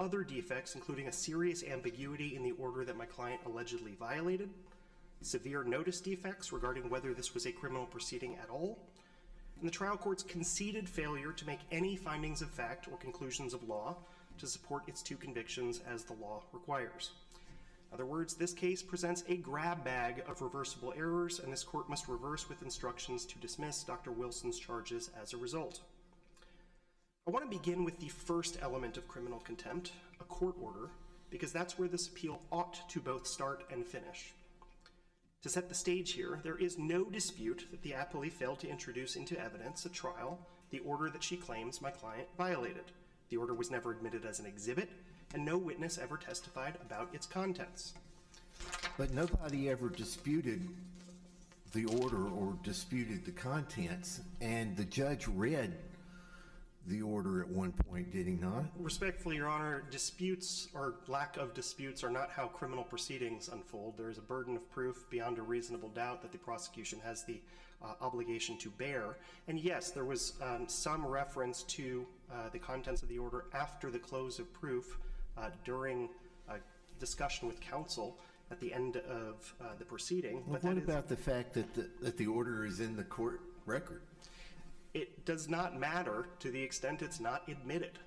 other defects, including a serious ambiguity in the order that my client allegedly violated, severe notice defects regarding whether this was a criminal proceeding at all, and the trial court's conceded failure to make any findings of fact or conclusions of law to support its two convictions as the law requires. In other words, this case presents a grab bag of reversible errors, and this court must reverse with instructions to dismiss Dr. Wilson's charges as a result. I want to begin with the first element of criminal contempt, a court order, because that's where this appeal ought to both start and finish. To set the stage here, there is no dispute that the appellee failed to introduce into evidence at trial the order that she claims my client violated. The order was never admitted as an exhibit, and no witness ever testified about its contents. But nobody ever disputed the order or disputed the contents, and the judge read the order at one point, did he not? Respectfully, Your Honor, disputes or lack of disputes are not how criminal proceedings unfold. There is a burden of proof beyond a reasonable doubt that the prosecution has the obligation to bear. And yes, there was some reference to the contents of the order after the close of proof during a discussion with counsel at the end of the proceeding. Well, what about the fact that the order is in the court record? It does not matter to the extent it's not admitted.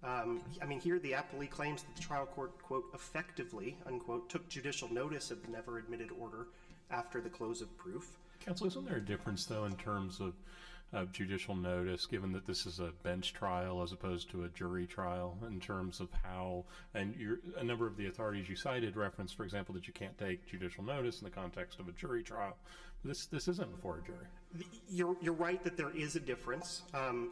I mean, here the appellee claims that the trial court, quote, effectively, unquote, took judicial notice of the never admitted order after the close of proof. Counsel, isn't there a difference, though, in terms of judicial notice, given that this is a bench trial as opposed to a jury trial, in terms of how, and a number of the authorities you cited referenced, for example, that you can't take judicial notice in the context of a jury trial. This isn't before a jury. You're right that there is a difference.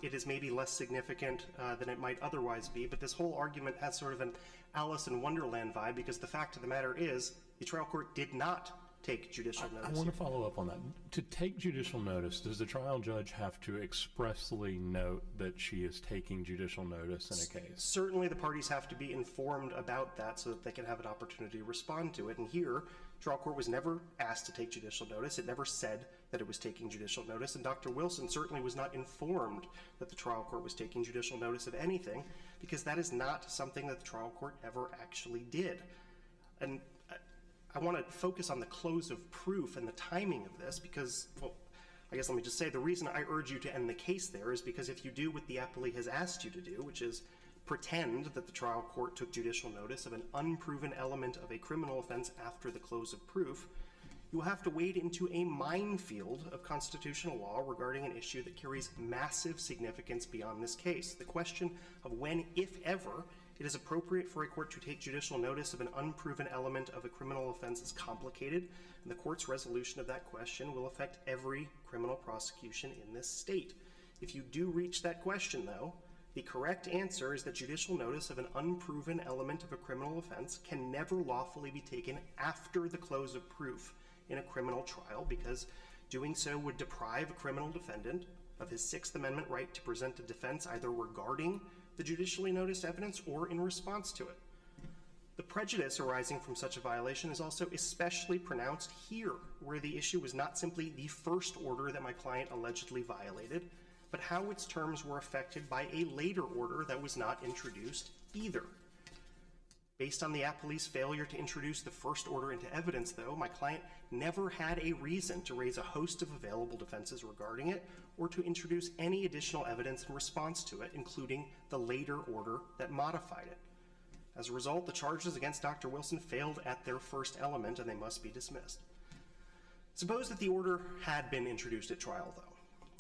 It is maybe less significant than it might otherwise be, but this whole argument has sort of an Alice in Wonderland vibe, because the fact of the matter is the trial court did not take judicial notice. I want to follow up on that. To take judicial notice, does the trial judge have to expressly note that she is taking judicial notice in a case? Certainly the parties have to be informed about that so that they can have an opportunity to respond to it. And here, trial court was never asked to take judicial notice. It never said that it was taking judicial notice. And Dr. Wilson certainly was not informed that the trial court was taking judicial notice of anything, because that is not something that the trial court ever actually did. And I want to focus on the close of proof and the timing of this because, well, I guess let me just say the reason I urge you to end the case there is because if you do what the appellee has asked you to do, which is pretend that the trial court took judicial notice of an unproven element of a criminal offense after the close of proof, you will have to wade into a minefield of constitutional law regarding an issue that carries massive significance beyond this case. The question of when, if ever, it is appropriate for a court to take judicial notice of an unproven element of a criminal offense is complicated, and the court's resolution of that question will affect every criminal prosecution in this state. If you do reach that question, though, the correct answer is that judicial notice of an unproven element of a criminal offense can never lawfully be taken after the close of proof in a criminal trial, because doing so would deprive a criminal defendant of his Sixth Amendment right to present a defense either regarding the judicially noticed evidence or in response to it. The prejudice arising from such a violation is also especially pronounced here, where the issue was not simply the first order that my client allegedly violated, but how its terms were affected by a later order that was not introduced either. Based on the appellee's failure to introduce the first order into evidence, though, my client never had a reason to raise a host of available defenses regarding it or to introduce any additional evidence in response to it, including the later order that modified it. As a result, the charges against Dr. Wilson failed at their first element, and they must be dismissed. Suppose that the order had been introduced at trial, though.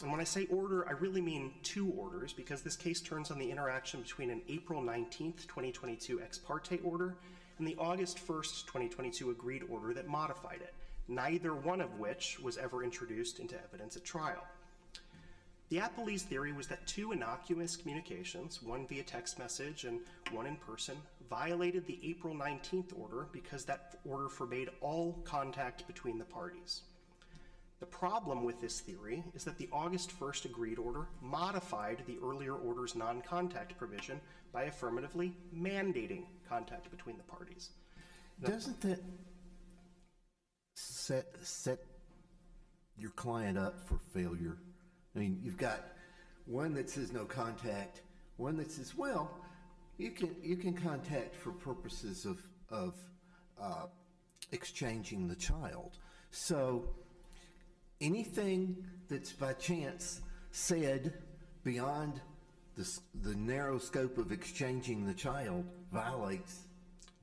And when I say order, I really mean two orders, because this case turns on the interaction between an April 19th, 2022 ex parte order and the August 1st, 2022 agreed order that modified it, neither one of which was ever introduced into evidence at trial. The appellee's theory was that two innocuous communications, one via text message and one in person, violated the April 19th order because that order forbade all contact between the parties. The problem with this theory is that the August 1st agreed order modified the earlier order's non-contact provision by affirmatively mandating contact between the parties. Now, doesn't that set your client up for failure? I mean, you've got one that says no contact, one that says, well, You can contact for purposes of exchanging the child. So anything that's by chance said beyond the narrow scope of exchanging the child violates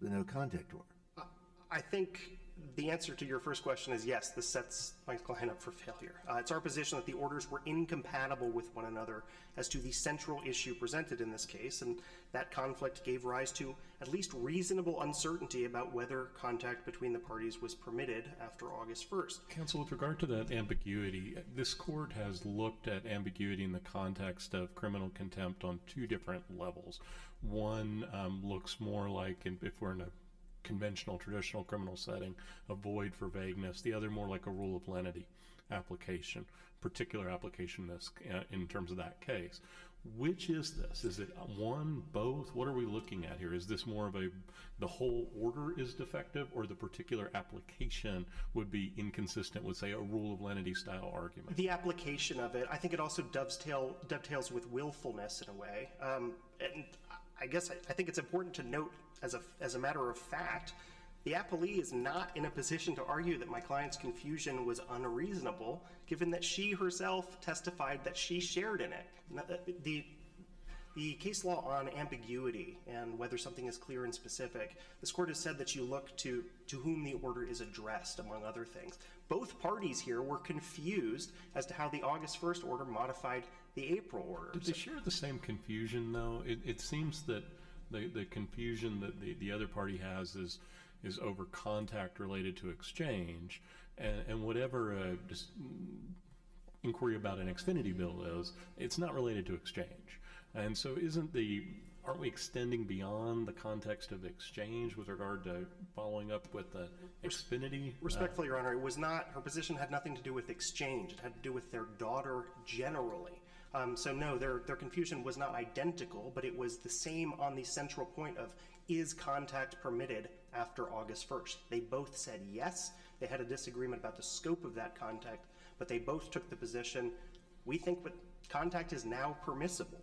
the no contact order. I think the answer to your first question is yes, this sets my client up for failure. It's our position that the orders were incompatible with one another as to the central issue presented in this case, and that conflict gave rise to at least reasonable uncertainty about whether contact between the parties was permitted after August 1st. Counsel, with regard to that ambiguity, this court has looked at ambiguity in the context of criminal contempt on two different levels. One looks more like, if we're in a conventional, traditional criminal setting, a void for vagueness. The other more like a rule of lenity application, particular application in terms of that case. Which is this? Is it one, both? What are we looking at here? Is this more of the whole order is defective, or the particular application would be inconsistent with, say, a rule of lenity style argument? The application of it, I think it also dovetails with willfulness in a way. And I guess I think it's important to note as a matter of fact, the appellee is not in a position to argue that my client's confusion was unreasonable, given that she herself testified that she shared in it. The case law on ambiguity and whether something is clear and specific, this court has said that you look to whom the order is addressed, among other things. Both parties here were confused as to how the August 1st order modified the April order. Did they share the same confusion, though? It seems that the confusion that the other party has is over contact related to exchange, and whatever inquiry about an Xfinity bill is, it's not related to exchange. And so aren't we extending beyond the context of exchange with regard to following up with the Xfinity? Respectfully, Your Honor, it was not, her position had nothing to do with exchange. It had to do with their daughter generally. So no, their confusion was not identical, but it was the same on the central point of, is contact permitted after August 1st? They both said yes. They had a disagreement about the scope of that contact, but they both took the position, we think that contact is now permissible.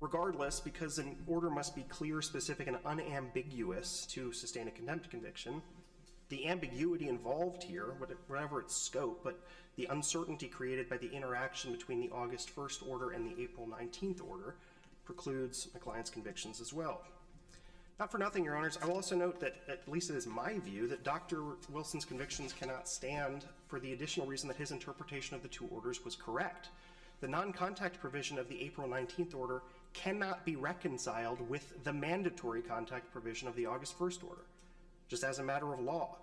Regardless, because an order must be clear, specific, and unambiguous to sustain a contempt conviction, the ambiguity involved here, whatever its scope, but the uncertainty created by the interaction between the August 1st order and the April 19th order precludes my client's convictions as well. Not for nothing, Your Honors, I will also note that, at least it is my view, that Dr. Wilson's convictions cannot stand for the additional reason that his interpretation of the two orders was correct. The non-contact provision of the April 19th order cannot be reconciled with the mandatory contact provision of the August 1st order, just as a matter of law.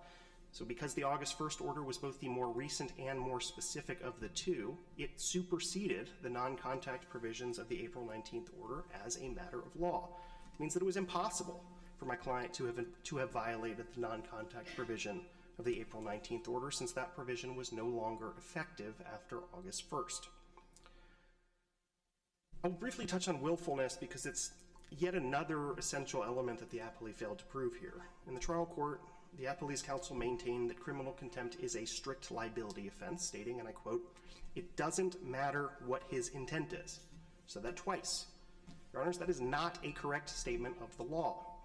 So because the August 1st order was both the more recent and more specific of the two, it superseded the non-contact provisions of the April 19th order as a matter of law. It means that it was impossible for my client to have violated the non-contact provision of the April 19th order, since that provision was no longer effective after August 1st. I'll briefly touch on willfulness because it's yet another essential element that the appellee failed to prove here. In the trial court, the appellee's counsel maintained that criminal contempt is a strict liability offense, stating, and I quote, "It doesn't matter what his intent is." Said that twice. Your Honors, that is not a correct statement of the law.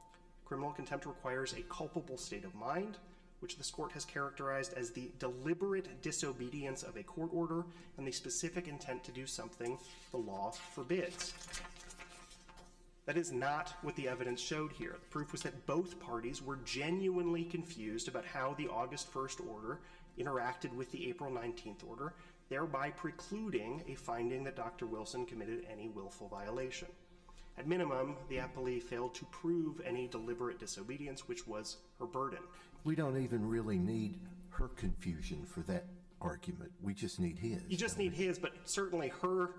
Criminal contempt requires a culpable state of mind, which this court has characterized as the deliberate disobedience of a court order and the specific intent to do something the law forbids. That is not what the evidence showed here. The proof was that both parties were genuinely confused about how the August 1st order interacted with the April 19th order, thereby precluding a finding that Dr. Wilson committed any willful violation. At minimum, the appellee failed to prove any deliberate disobedience, which was her burden. We don't even really need her confusion for that argument. We just need his. You just need his, but certainly her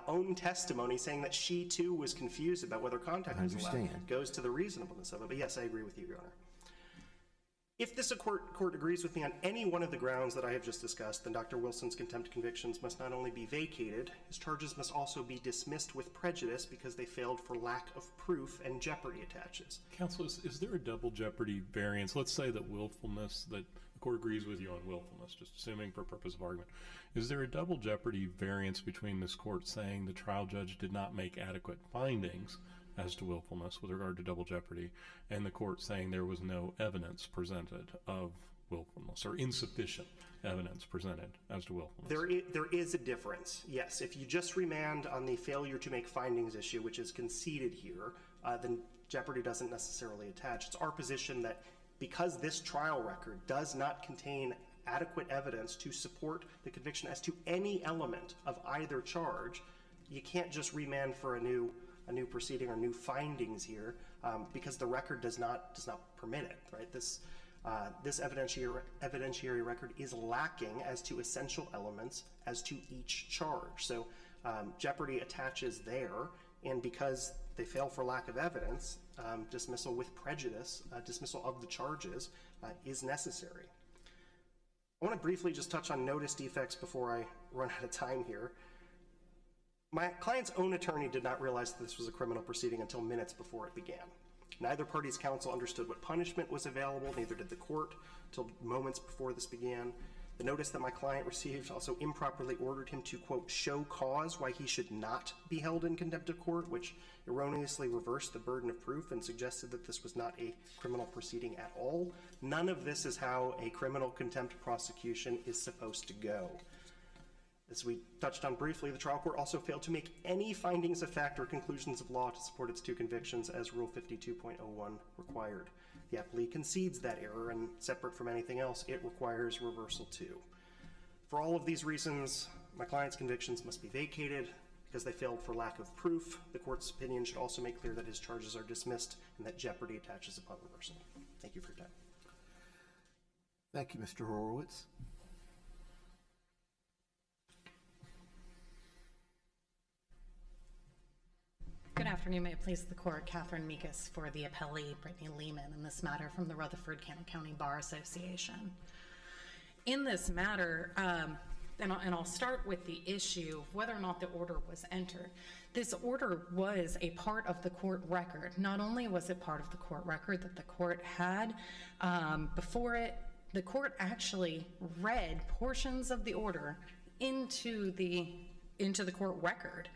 own testimony saying that she too was confused about whether contact was allowed goes to the reasonableness of it. But yes, I agree with you, Your Honor. If this court agrees with me on any one of the grounds that I have just discussed, then Dr. Wilson's contempt convictions must not only be vacated, his charges must also be dismissed with prejudice because they failed for lack of proof and jeopardy attaches. Counsel, is there a double jeopardy variance? Let's say that willfulness, that the court agrees with you on willfulness, just assuming for purpose of argument. Is there a double jeopardy variance between this court saying the trial judge did not make adequate findings as to willfulness with regard to double jeopardy, and the court saying there was no evidence presented of willfulness, or insufficient evidence presented as to willfulness. There is a difference, yes. If you just remand on the failure to make findings issue, which is conceded here, then jeopardy doesn't necessarily attach. It's our position that because this trial record does not contain adequate evidence to support the conviction as to any element of either charge, you can't just remand for a new proceeding or new findings here, because the record does not permit it, right? This evidentiary record is lacking as to essential elements as to each charge. So jeopardy attaches there, and because they fail for lack of evidence, dismissal with prejudice, dismissal of the charges is necessary. I want to briefly just touch on notice defects before I run out of time here. My client's own attorney did not realize that this was a criminal proceeding until minutes before it began. Neither party's counsel understood what punishment was available, neither did the court, until moments before this began. The notice that my client received also improperly ordered him to, quote, show cause why he should not be held in contempt of court, which erroneously reversed the burden of proof and suggested that this was not a criminal proceeding at all. None of this is how a criminal contempt prosecution is supposed to go. As we touched on briefly, the trial court also failed to make any findings of fact or conclusions of law to support its two convictions as Rule 52.01 required. The appellee concedes that error, and separate from anything else, it requires reversal too. For all of these reasons, my client's convictions must be vacated because they failed for lack of proof. The court's opinion should also make clear that his charges are dismissed and that jeopardy attaches upon reversal. Thank you for your time. Thank you, Mr. Horowitz. Good afternoon. May it please the court, Catherine Meekus for the appellee, Brittany Lehmann, in this matter from the Rutherford County Bar Association. In this matter, and I'll start with the issue of whether or not the order was entered. This order was a part of the court record. Not only was it part of the court record that the court had before it, the court actually read portions of the order into the court record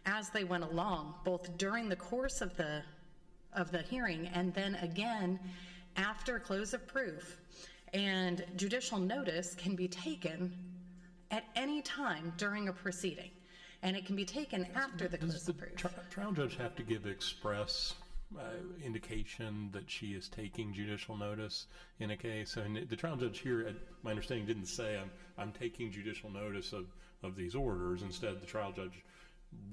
as they went along, both during the course of the hearing and then again after close of proof. And judicial notice can be taken at any time during a proceeding, and it can be taken after the close of proof. Does the trial judge have to give express indication that she is taking judicial notice in a case? And the trial judge here, my understanding, didn't say I'm taking judicial notice of these orders. Instead, the trial judge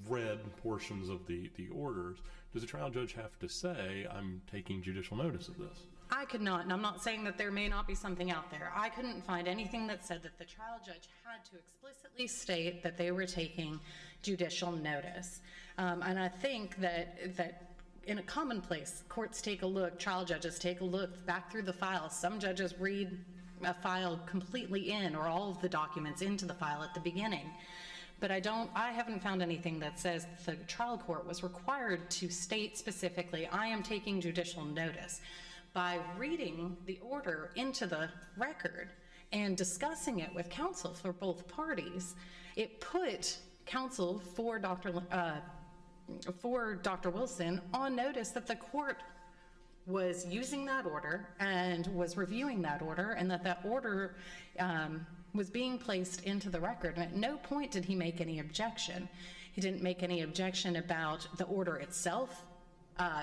read portions of the orders. Does the trial judge have to say, I'm taking judicial notice of this? I could not, and I'm not saying that there may not be something out there. I couldn't find anything that said that the trial judge had to explicitly state that they were taking judicial notice. And I think that in a commonplace, courts take a look, trial judges take a look back through the files. Some judges read a file completely in, or all of the documents into the file at the beginning. But I haven't found anything that says the trial court was required to state specifically, I am taking judicial notice. By reading the order into the record and discussing it with counsel for both parties, it put counsel for Dr. Wilson on notice that the court was using that order and was reviewing that order, and that order was being placed into the record. And at no point did he make any objection. He didn't make any objection about the order itself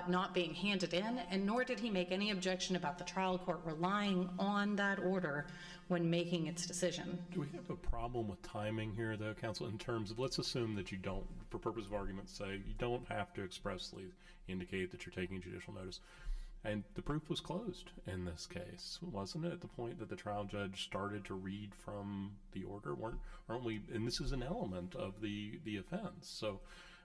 not being handed in, and nor did he make any objection about the trial court relying on that order when making its decision. Do we have a problem with timing here, though, counsel, in terms of, let's assume that you don't, for purpose of argument, say you don't have to expressly indicate that you're taking judicial notice. And the proof was closed in this case, wasn't it, at the point that the trial judge started to read from the order? Aren't we, and this is an element of the offense. So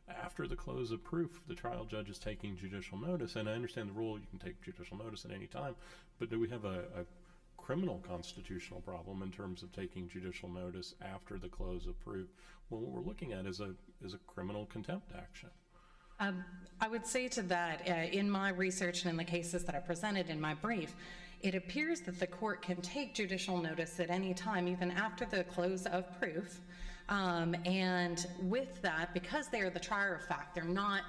after the close of proof, the trial judge is taking judicial notice, and I understand the rule, you can take judicial notice at any time, but do we have a criminal constitutional problem in terms of taking judicial notice after the close of proof? Well, what we're looking at is a criminal contempt action. I would say to that, in my research and in the cases that I presented in my brief, it appears that the court can take judicial notice at any time, even after the close of proof, And with that, because they are the trier of fact,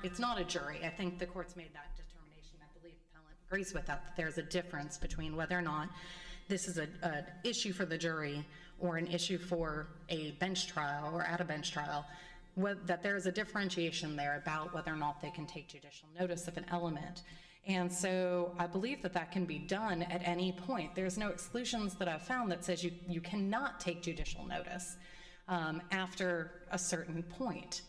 it's not a jury. I think the court's made that determination. I believe the appellant agrees with that there's a difference between whether or not this is an issue for the jury or an issue for a bench trial or at a bench trial, that there is a differentiation there about whether or not they can take judicial notice of an element. And so I believe that can be done at any point. There's no exclusions that I've found that says you cannot take judicial notice after a certain point.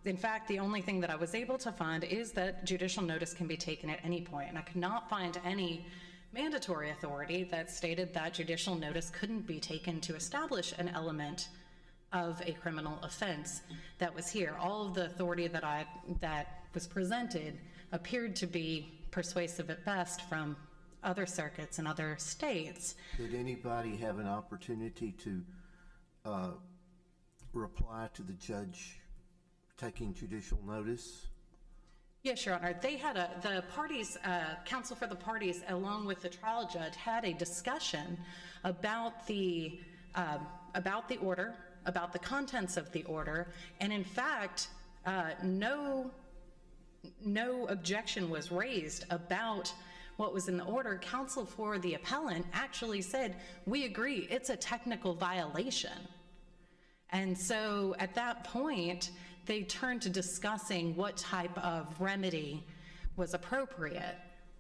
In fact, the only thing that I was able to find is that judicial notice can be taken at any point, and I could not find any mandatory authority that stated that judicial notice couldn't be taken to establish an element of a criminal offense that was here. All of the authority that was presented appeared to be persuasive at best from other circuits and other states. Did anybody have an opportunity to reply to the judge taking judicial notice? Yes, Your Honor. They had the parties, counsel for the parties, along with the trial judge, had a discussion about the order, about the contents of the order, and in fact, no objection was raised about what was in the order. Counsel for the appellant actually said, "We agree, it's a technical violation." And so at that point, they turned to discussing what type of remedy was appropriate.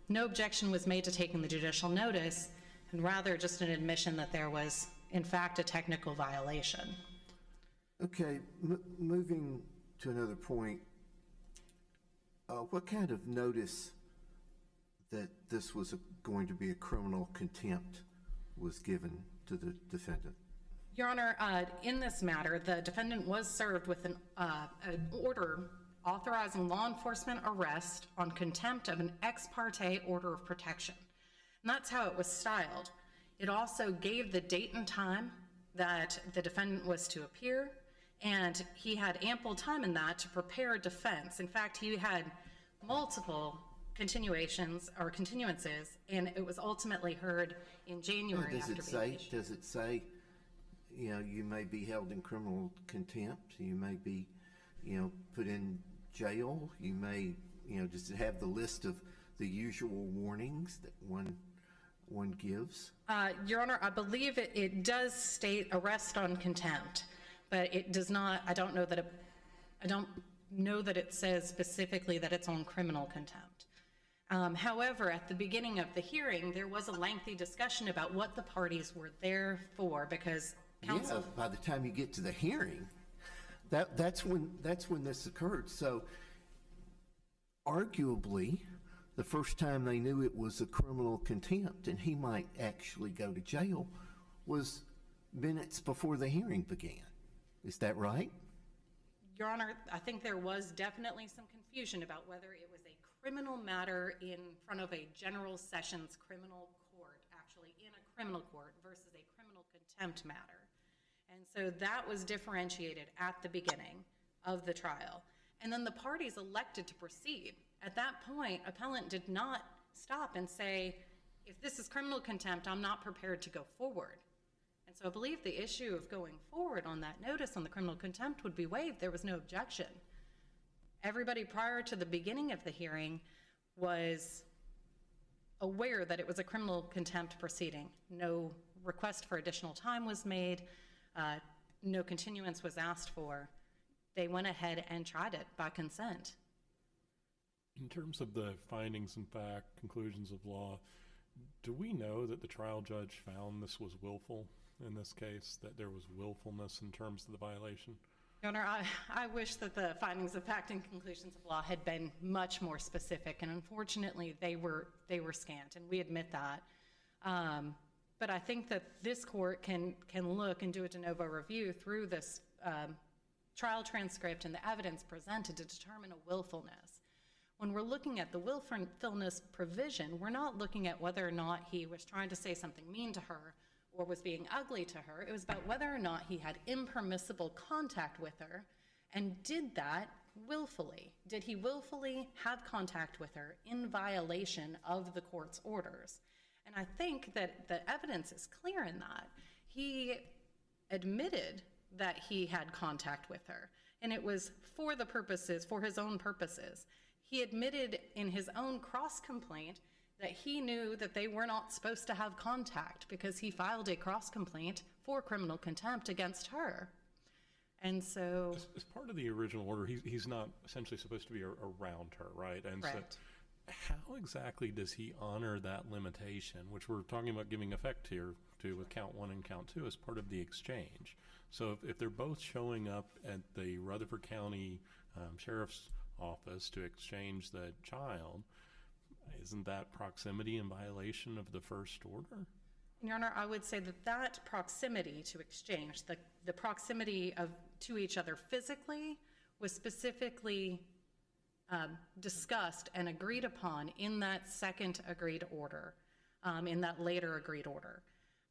No objection was made to taking the judicial notice, and rather just an admission that there was, in fact, a technical violation. Okay, moving to another point, what kind of notice that this was going to be a criminal contempt was given to the defendant? Your Honor, in this matter, the defendant was served with an order authorizing law enforcement arrest on contempt of an ex parte order of protection. And that's how it was styled. It also gave the date and time that the defendant was to appear, and he had ample time in that to prepare a defense. In fact, he had multiple continuations or continuances, and it was ultimately heard in January. Does it say, you may be held in criminal contempt, you may be, put in jail, you may, just have the list of the usual warnings that one gives? Your Honor, I believe it does state arrest on contempt, but it does not. I don't know that it says specifically that it's on criminal contempt. However, at the beginning of the hearing, there was a lengthy discussion about what the parties were there for, because counsel. Yeah, by the time you get to the hearing, that's when this occurred. So, arguably, the first time they knew it was a criminal contempt and he might actually go to jail was minutes before the hearing began. Is that right? Your Honor, I think there was definitely some confusion about whether it was a criminal matter in front of a general sessions criminal court, actually in a criminal court, versus a criminal contempt matter. And so that was differentiated at the beginning of the trial. And then the parties elected to proceed. At that point, appellant did not stop and say, if this is criminal contempt, I'm not prepared to go forward. And so I believe the issue of going forward on that notice on the criminal contempt would be waived. There was no objection. Everybody prior to the beginning of the hearing was aware that it was a criminal contempt proceeding. No request for additional time was made. No continuance was asked for. They went ahead and tried it by consent. In terms of the findings and fact, conclusions of law, do we know that the trial judge found this was willful in this case, that there was willfulness in terms of the violation? Your Honor, I wish that the findings of fact and conclusions of law had been much more specific, and unfortunately they were scant, and we admit that. But I think that this court can look and do a de novo review through this trial transcript and the evidence presented to determine a willfulness. When we're looking at the willfulness provision, we're not looking at whether or not he was trying to say something mean to her or was being ugly to her. It was about whether or not he had impermissible contact with her and did that willfully. Did he willfully have contact with her in violation of the court's orders? And I think that the evidence is clear in that. He admitted that he had contact with her. And it was for his own purposes. He admitted in his own cross complaint that he knew that they were not supposed to have contact because he filed a cross complaint for criminal contempt against her. And so, as part of the original order, he's not essentially supposed to be around her, right? And correct. So how exactly does he honor that limitation, which we're talking about giving effect here to with count 1 and count 2 as part of the exchange? So if they're both showing up at the Rutherford County Sheriff's Office to exchange the child, isn't that proximity in violation of the first order? Your Honor, I would say that proximity to exchange, the proximity to each other physically, was specifically discussed and agreed upon in that second agreed order, in that later agreed order.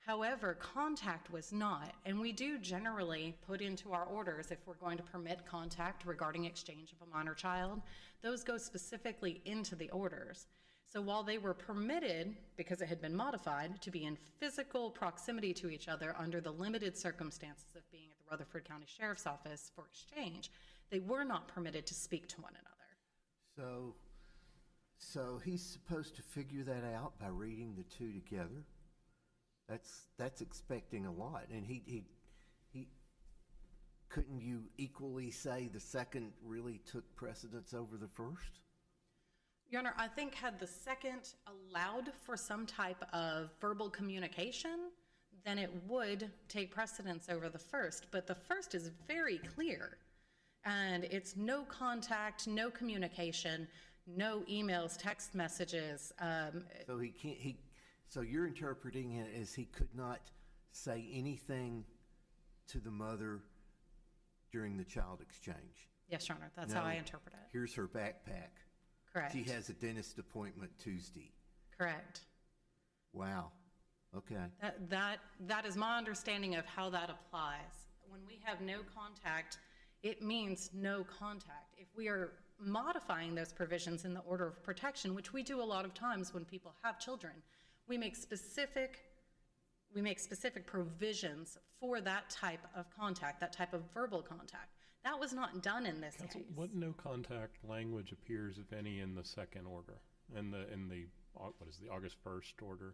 However, contact was not, and we do generally put into our orders, if we're going to permit contact regarding exchange of a minor child, those go specifically into the orders. So while they were permitted, because it had been modified, to be in physical proximity to each other under the limited circumstances of being at the Rutherford County Sheriff's Office for exchange, they were not permitted to speak to one another. So he's supposed to figure that out by reading the two together? That's expecting a lot. And he couldn't you equally say the second really took precedence over the first? Your Honor, I think had the second allowed for some type of verbal communication, then it would take precedence over the first. But the first is very clear. And it's no contact, no communication, no emails, text messages. So he can't. So you're interpreting it as he could not say anything to the mother during the child exchange. Yes, Your Honor, that's how I interpret it. Here's her backpack. Correct. She has a dentist appointment Tuesday. Correct. Wow. Okay. That is my understanding of how that applies. When we have no contact, it means no contact. If we are modifying those provisions in the order of protection, which we do a lot of times when people have children, we make specific provisions for that type of contact, that type of verbal contact. That was not done in this Counsel, case. what no contact language appears, if any, in the second order, in the what is the August 1st order?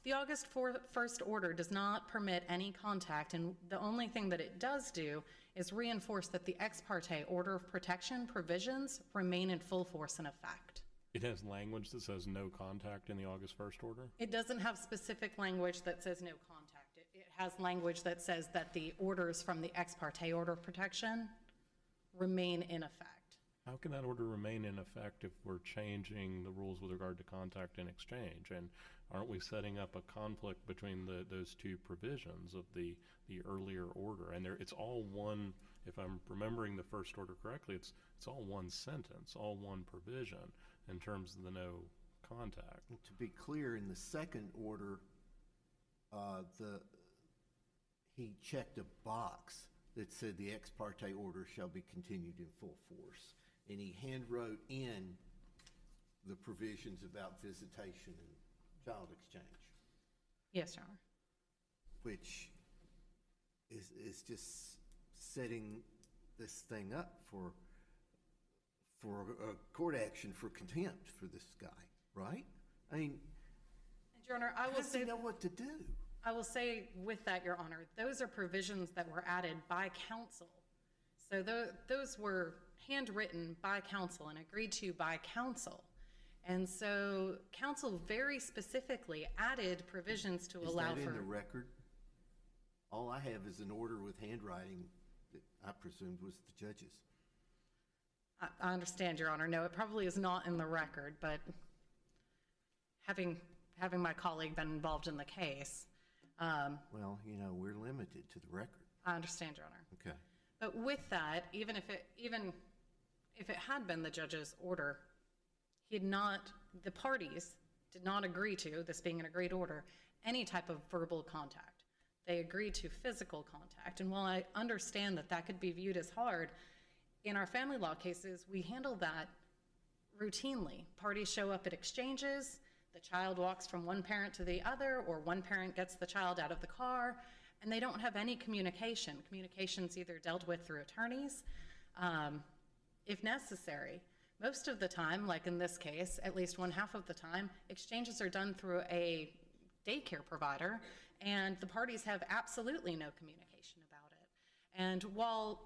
The August 1st order does not permit any contact, and the only thing that it does do is reinforce that the ex parte order of protection provisions remain in full force and effect. It has language that says no contact in the August 1st order? It doesn't have specific language that says no contact. It has language that says that the orders from the ex parte order of protection remain in effect. How can that order remain in effect if we're changing the rules with regard to contact and exchange? And aren't we setting up a conflict between those two provisions of the earlier order? And it's all one, if I'm remembering the first order correctly, it's all one sentence, all one provision in terms of the no contact. And to be clear, in the second order, he checked a box that said the ex parte order shall be continued in full force. And he hand wrote in the provisions about visitation and child exchange. Yes, Your Honor. Which is just setting this thing up for a court action for contempt for this guy, right? I mean, And Your Honor, I how will does he say know what to do? I will say with that, Your Honor, those are provisions that were added by counsel. So those were handwritten by counsel and agreed to by counsel. And so counsel very specifically added provisions to allow for... Is that in the record? All I have is an order with handwriting that I presumed was the judge's. I understand, Your Honor. No, it probably is not in the record, but having my colleague been involved in the case... well, you know, we're limited to the record. I understand, Your Honor. Okay. But with that, even if it had been the judge's order, the parties did not agree to, this being an agreed order, any type of verbal contact. They agreed to physical contact. And while I understand that that could be viewed as hard, in our family law cases, we handle that routinely. Parties show up at exchanges, the child walks from one parent to the other, or one parent gets the child out of the car, and they don't have any communication. Communication's either dealt with through attorneys, if necessary. Most of the time, like in this case, at least one half of the time, exchanges are done through a daycare provider, and the parties have absolutely no communication about it. And while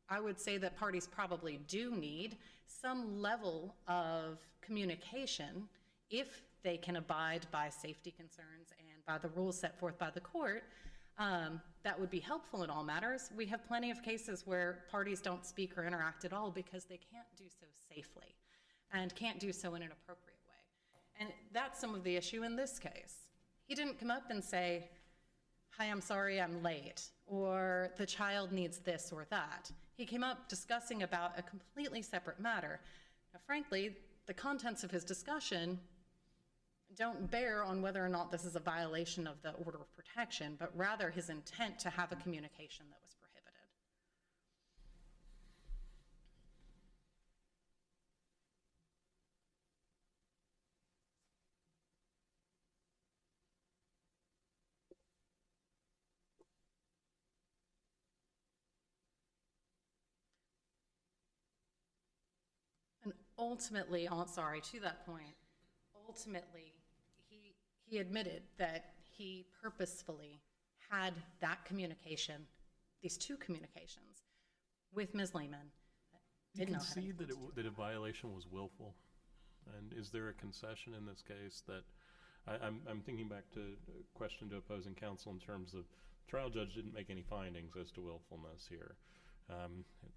I would say that parties probably do need some level of communication, if they can abide by safety concerns and by the rules set forth by the court, that would be helpful in all matters. We have plenty of cases where parties don't speak or interact at all because they can't do so safely and can't do so in an appropriate way. And that's some of the issue in this case. He didn't come up and say, "Hi, I'm sorry I'm late," or "the child needs this or that." He came up discussing about a completely separate matter. Now, frankly, the contents of his discussion don't bear on whether or not this is a violation of the order of protection, but rather his intent to have a communication that was prohibited. And ultimately, to that point, ultimately, he admitted that he purposefully had that communication, these two communications, with Ms. Lehmann. You concede that a violation was willful, and is there a concession in this case that I'm thinking back to a question to opposing counsel in terms of trial judge didn't make any findings as to willfulness here,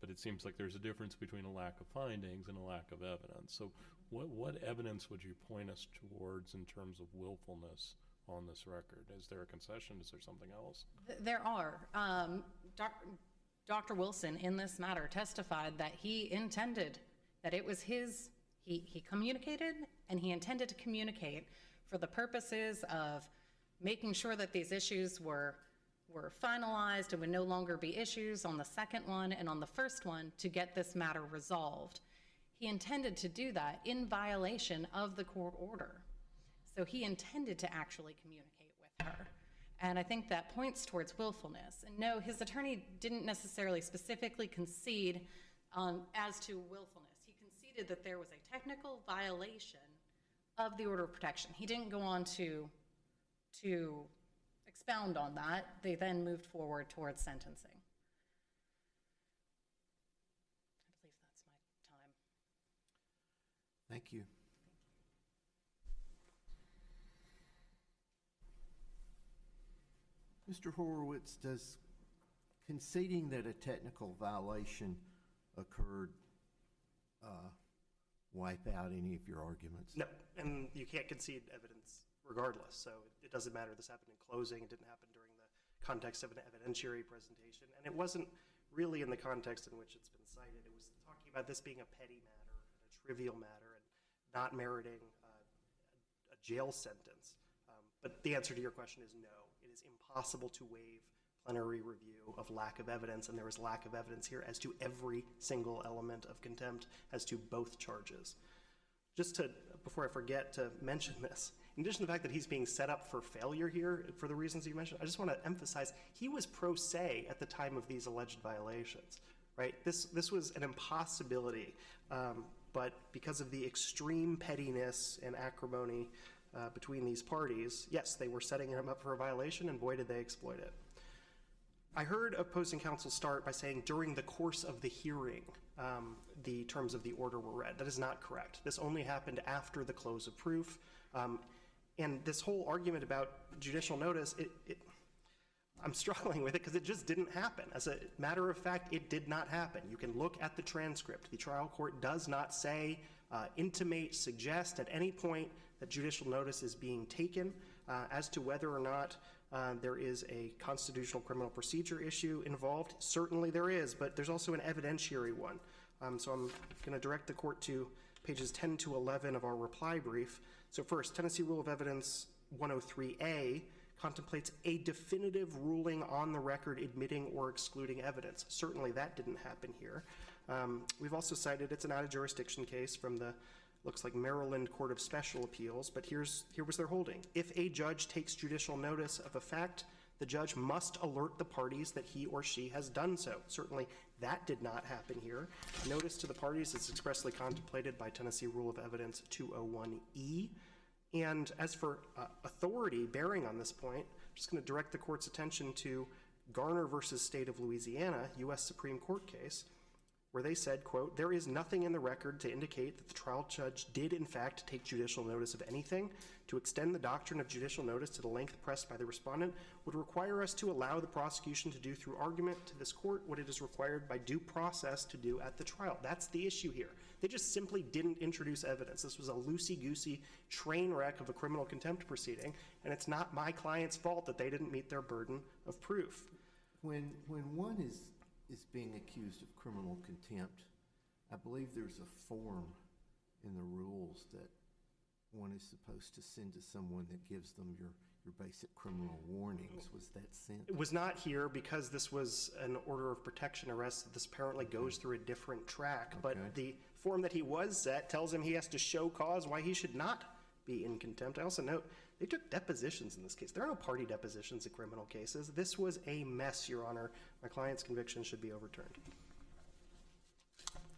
but it seems like there's a difference between a lack of findings and a lack of evidence. So what evidence would you point us towards in terms of willfulness on this record? Is there a concession? Is there something else? There are. Dr. Wilson, in this matter, testified that he intended, that it was his, he communicated, and he intended to communicate for the purposes of making sure that these issues were finalized and would no longer be issues on the second one and on the first one to get this matter resolved. He intended to do that in violation of the court order. So he intended to actually communicate with her. And I think that points towards willfulness. And no, his attorney didn't necessarily specifically concede as to willfulness. He conceded that there was a technical violation of the order of protection. He didn't go on to expound on that. They then moved forward towards sentencing. I believe that's my time. Thank you. Mr. Horowitz, does conceding that a technical violation occurred wipe out any of your arguments? No, and you can't concede evidence regardless, so it doesn't matter. This happened in closing. It didn't happen during the context of an evidentiary presentation, and it wasn't really in the context in which it's been cited. It was talking about this being a petty matter, a trivial matter, and not meriting a jail sentence. But the answer to your question is no. It is impossible to waive plenary review of lack of evidence, and there is lack of evidence here as to every single element of contempt as to both charges. Just to, before I forget to mention this, in addition to the fact that he's being set up for failure here for the reasons you mentioned, I just want to emphasize he was pro se at the time of these alleged violations, right? This was an impossibility, but because of the extreme pettiness and acrimony between these parties, yes, they were setting him up for a violation, and boy, did they exploit it. I heard opposing counsel start by saying during the course of the hearing, the terms of the order were read. That is not correct. This only happened after the close of proof. And this whole argument about judicial notice, I'm struggling with it because it just didn't happen. As a matter of fact, it did not happen. You can look at the transcript. The trial court does not say, intimate, suggest at any point that judicial notice is being taken. As to whether or not there is a constitutional criminal procedure issue involved, certainly there is, but there's also an evidentiary one. So I'm going to direct the court to pages 10 to 11 of our reply brief. So first, Tennessee Rule of Evidence 103A contemplates a definitive ruling on the record admitting or excluding evidence. Certainly that didn't happen here. We've also cited, it's an out-of-jurisdiction case from the, looks like Maryland Court of Special Appeals, but here was their holding. If a judge takes judicial notice of a fact the judge must alert the parties that he or she has done so. Certainly, that did not happen here. Notice to the parties is expressly contemplated by Tennessee Rule of Evidence 201E. And as for authority bearing on this point, I'm just going to direct the court's attention to Garner versus State of Louisiana, U.S. Supreme Court case, where they said, quote, "There is nothing in the record to indicate that the trial judge did in fact take judicial notice of anything. To extend the doctrine of judicial notice to the length pressed by the respondent would require us to allow the prosecution to do through argument to this court what it is required by due process to do at the trial." That's the issue here. They just simply didn't introduce evidence. This was a loosey-goosey train wreck of a criminal contempt proceeding, and it's not my client's fault that they didn't meet their burden of proof. When one is being accused of criminal contempt, I believe there's a form in the rules that one is supposed to send to someone that gives them your basic criminal warnings. Was that sent? It was not here because this was an order of protection arrest. This apparently goes through a different track, but the form that he was set tells him he has to show cause why he should not be in contempt. I also note they took depositions in this case. There are no party depositions in criminal cases. This was a mess, Your Honor. My client's conviction should be overturned.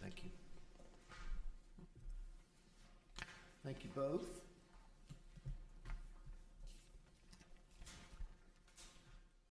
Thank you. Thank you both.